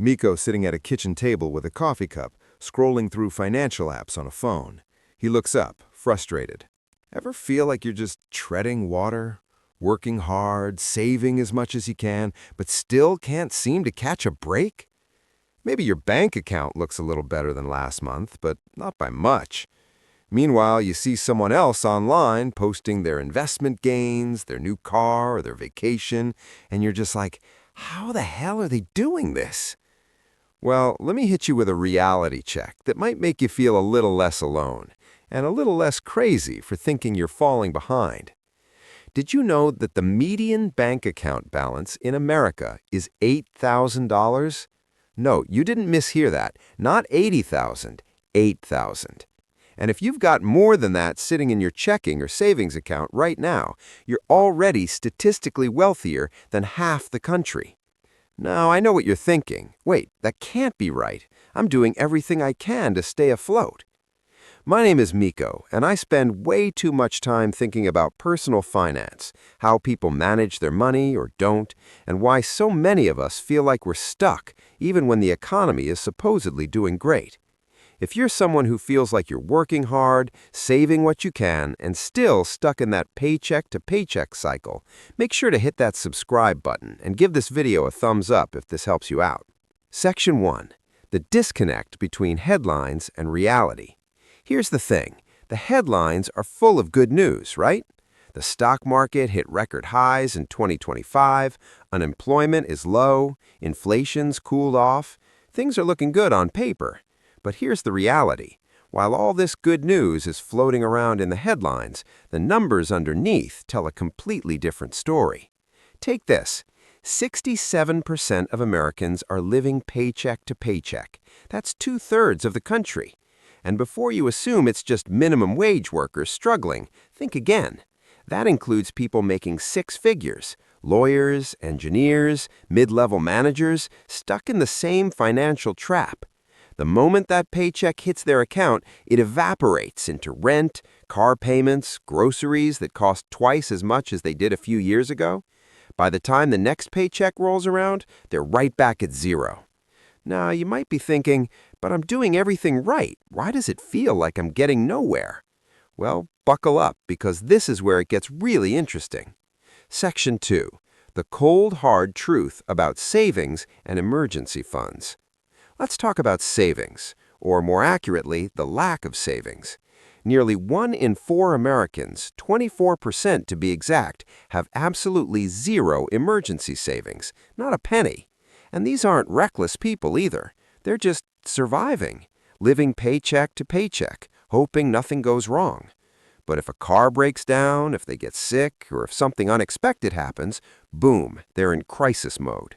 Miko sitting at a kitchen table with a coffee cup, scrolling through financial apps on a phone. He looks up, frustrated. Ever feel like you're just treading water? Working hard, saving as much as you can, but still can't seem to catch a break? Maybe your bank account looks a little better than last month, but not by much. Meanwhile, you see someone else online posting their investment gains, their new car, or their vacation, and you're just like, how the hell are they doing this? Well, let me hit you with a reality check that might make you feel a little less alone and a little less crazy for thinking you're falling behind. Did you know that the median bank account balance in America is $8,000? No, you didn't mishear that. Not 80,000, 8,000. And if you've got more than that sitting in your checking or savings account right now, you're already statistically wealthier than half the country. Now, I know what you're thinking. Wait, that can't be right. I'm doing everything I can to stay afloat. My name is Miko, and I spend way too much time thinking about personal finance, how people manage their money or don't, and why so many of us feel like we're stuck, even when the economy is supposedly doing great. If you're someone who feels like you're working hard, saving what you can, and still stuck in that paycheck-to-paycheck cycle, make sure to hit that subscribe button and give this video a thumbs up if this helps you out. Section 1. The disconnect between headlines and reality. Here's the thing. The headlines are full of good news, right? The stock market hit record highs in 2025, unemployment is low, inflation's cooled off, things are looking good on paper. But here's the reality. While all this good news is floating around in the headlines, the numbers underneath tell a completely different story. Take this. 67% of Americans are living paycheck to paycheck. That's 2/3 of the country. And before you assume it's just minimum wage workers struggling, think again. That includes people making six figures, lawyers, engineers, mid-level managers, stuck in the same financial trap. The moment that paycheck hits their account, it evaporates into rent, car payments, groceries that cost twice as much as they did a few years ago. By the time the next paycheck rolls around, they're right back at zero. Now, you might be thinking, but I'm doing everything right. Why does it feel like I'm getting nowhere? Well, buckle up, because this is where it gets really interesting. Section 2. The cold, hard truth about savings and emergency funds. Let's talk about savings, or more accurately, the lack of savings. Nearly 1 in 4 Americans, 24% to be exact, have absolutely zero emergency savings, not a penny. And these aren't reckless people either. They're just surviving, living paycheck to paycheck, hoping nothing goes wrong. But if a car breaks down, if they get sick, or if something unexpected happens, boom, they're in crisis mode.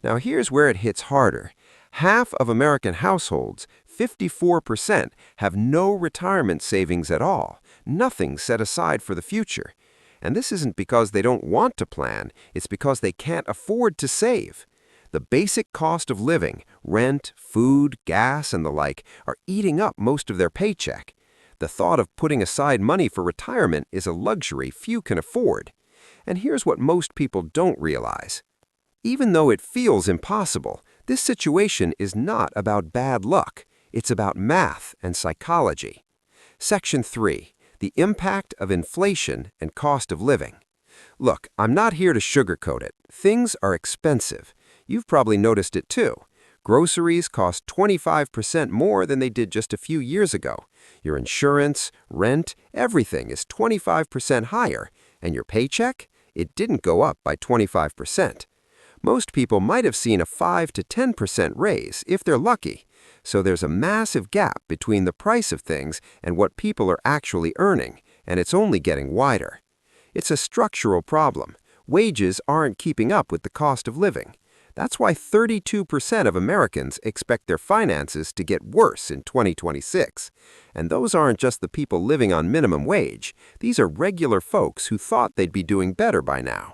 Now here's where it hits harder. Half of American households, 54%, have no retirement savings at all, nothing set aside for the future. And this isn't because they don't want to plan, it's because they can't afford to save. The basic cost of living, rent, food, gas, and the like, are eating up most of their paycheck. The thought of putting aside money for retirement is a luxury few can afford. And here's what most people don't realize. Even though it feels impossible, this situation is not about bad luck. It's about math and psychology. Section 3. The impact of inflation and cost of living. Look, I'm not here to sugarcoat it. Things are expensive. You've probably noticed it too. Groceries cost 25% more than they did just a few years ago. Your insurance, rent, everything is 25% higher. And your paycheck? It didn't go up by 25%. Most people might have seen a 5 to 10% raise if they're lucky. So there's a massive gap between the price of things and what people are actually earning, and it's only getting wider. It's a structural problem. Wages aren't keeping up with the cost of living. That's why 32% of Americans expect their finances to get worse in 2026. And those aren't just the people living on minimum wage. These are regular folks who thought they'd be doing better by now.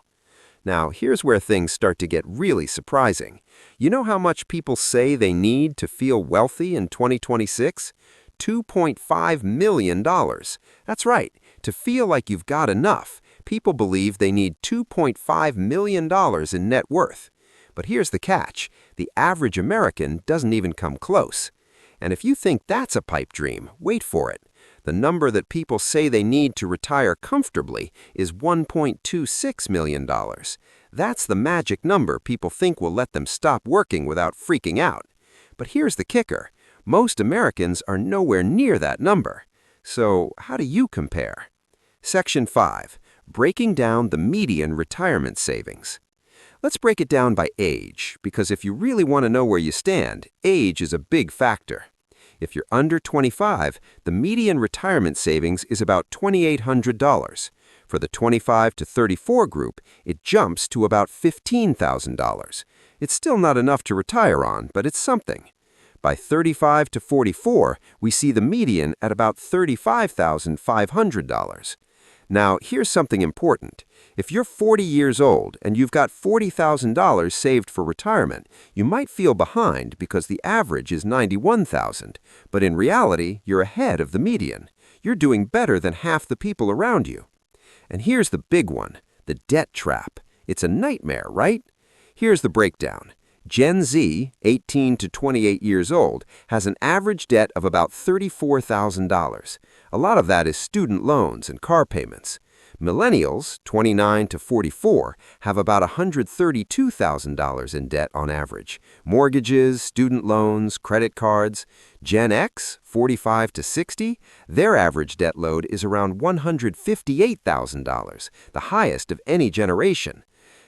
Now, here's where things start to get really surprising. You know how much people say they need to feel wealthy in 2026? $2.5 million. That's right. To feel like you've got enough, people believe they need $2.5 million in net worth. But here's the catch. The average American doesn't even come close. And if you think that's a pipe dream, wait for it. The number that people say they need to retire comfortably is $1.26 million. That's the magic number people think will let them stop working without freaking out. But here's the kicker. Most Americans are nowhere near that number. So how do you compare? Section 5. Breaking down the median retirement savings. Let's break it down by age, because if you really want to know where you stand, age is a big factor. If you're under 25, the median retirement savings is about $2,800. For the 25 to 34 group, it jumps to about $15,000. It's still not enough to retire on, but it's something. By 35 to 44, we see the median at about $35,500. Now, here's something important. If you're 40 years old and you've got $40,000 saved for retirement, you might feel behind because the average is $91,000, but in reality, you're ahead of the median. You're doing better than half the people around you. And here's the big one, the debt trap. It's a nightmare, right? Here's the breakdown. Gen Z, 18 to 28 years old, has an average debt of about $34,000. A lot of that is student loans and car payments. Millennials, 29 to 44, have about $132,000 in debt on average. Mortgages, student loans, credit cards. Gen X, 45 to 60, their average debt load is around $158,000, the highest of any generation.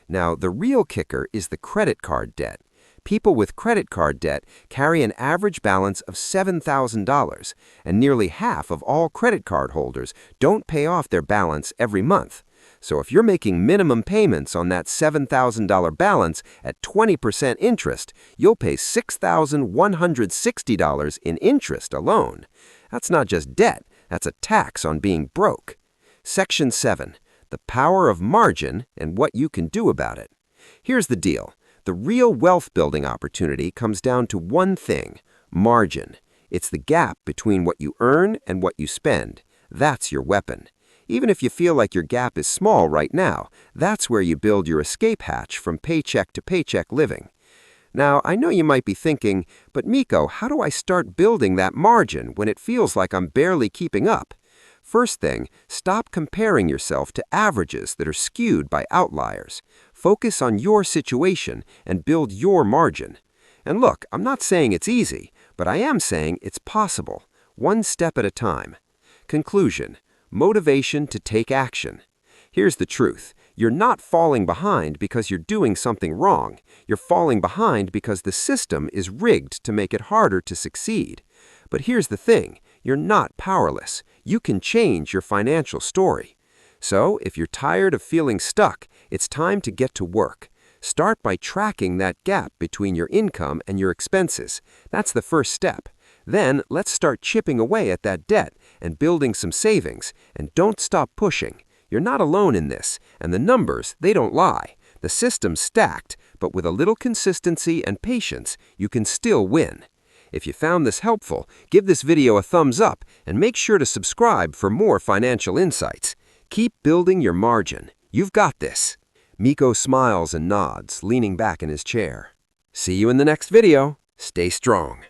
Now, the real kicker is the credit card debt. People with credit card debt carry an average balance of $7,000, and nearly half of all credit card holders don't pay off their balance every month. So if you're making minimum payments on that $7,000 balance at 20% interest, you'll pay $6,160 in interest alone. That's not just debt, that's a tax on being broke. Section 7. The power of margin and what you can do about it. Here's the deal. The real wealth-building opportunity comes down to one thing, margin. It's the gap between what you earn and what you spend. That's your weapon. Even if you feel like your gap is small right now, that's where you build your escape hatch from paycheck to paycheck living. Now, I know you might be thinking, but Miko, how do I start building that margin when it feels like I'm barely keeping up? First thing, stop comparing yourself to averages that are skewed by outliers. Focus on your situation and build your margin. And look, I'm not saying it's easy, but I am saying it's possible, one step at a time. Conclusion, motivation to take action. Here's the truth. You're not falling behind because you're doing something wrong. You're falling behind because the system is rigged to make it harder to succeed. But here's the thing. You're not powerless. You can change your financial story. So, if you're tired of feeling stuck, it's time to get to work. Start by tracking that gap between your income and your expenses. That's the first step. Then, let's start chipping away at that debt and building some savings. And don't stop pushing. You're not alone in this, and the numbers, they don't lie. The system's stacked, but with a little consistency and patience, you can still win. If you found this helpful, give this video a thumbs up and make sure to subscribe for more financial insights. Keep building your margin. You've got this. Miko smiles and nods, leaning back in his chair. See you in the next video. Stay strong.